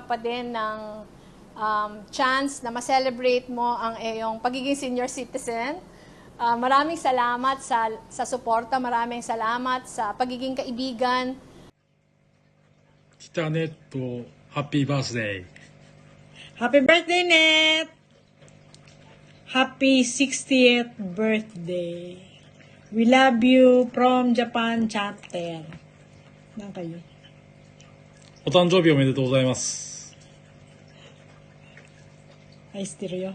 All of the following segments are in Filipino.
ka pa din ng chance na ma-celebrate mo ang iyong pagiging senior citizen. Maraming salamat sa suporta, maraming salamat sa pagiging kaibigan. Tita Net po, happy birthday. Happy birthday, Net! Happy 60th birthday. We love you from Japan chapter. Nan kayo? お誕生日おめでとうございます。 Ay, stereo.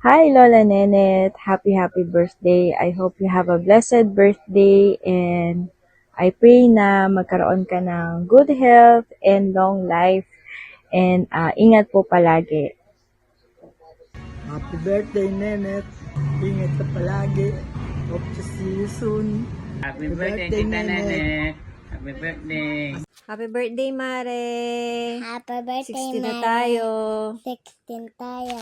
Hi, Lola Nenet. Happy birthday. I hope you have a blessed birthday and I pray na magkaroon ka ng good health and long life and ingat po palagi. Happy birthday, Nenet. Ingat ka palagi. Hope to see you soon. Happy birthday, Tita Nenet. Happy birthday. Happy birthday, Mare! Happy birthday, 16 na Mare. tayo. 16 tayo.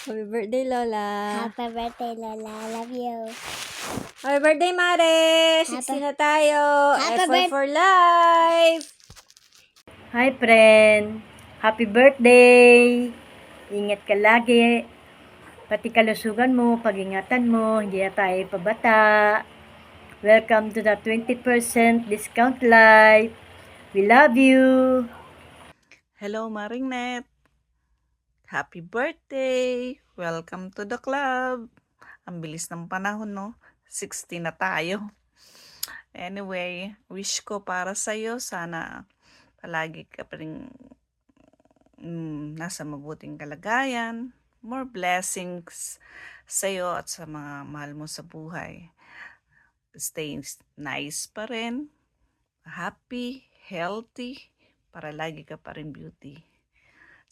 Happy birthday, Lola. Happy birthday, Lola. I love you. Happy birthday, Mare! 16 na tayo. Happy Effort for life! Hi, friend. Happy birthday! Ingat ka lagi. Pati kalusugan mo, pag-ingatan mo, hindi na tayo pabata. Welcome to the 20% discount life. We love you. Hello, Maring Net. Happy birthday! Welcome to the club. Ang bilis ng panahon, no? 60 na tayo. Anyway, wish ko para sa'yo, sana palagi ka pa rin nasa mabuting kalagayan. More blessings sa'yo at sa mga mahal mo sa buhay. Stay nice pa rin. Happy, healthy, para lagi ka pa rin beauty.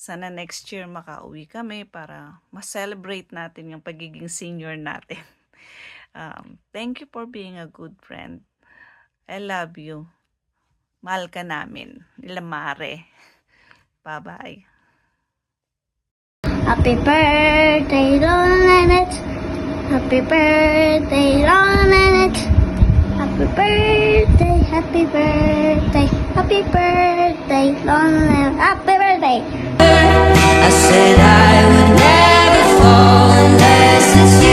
Sana next year makauwi kami para ma-celebrate natin yung pagiging senior natin. Thank you for being a good friend. I love you. Mahal ka namin. Nila Mare. Bye-bye. Happy birthday, Lola Nenet. Happy birthday, Lola Nenet. Happy birthday, happy birthday, happy birthday, Lola Nenet. Happy birthday. I said I would never fall unless it's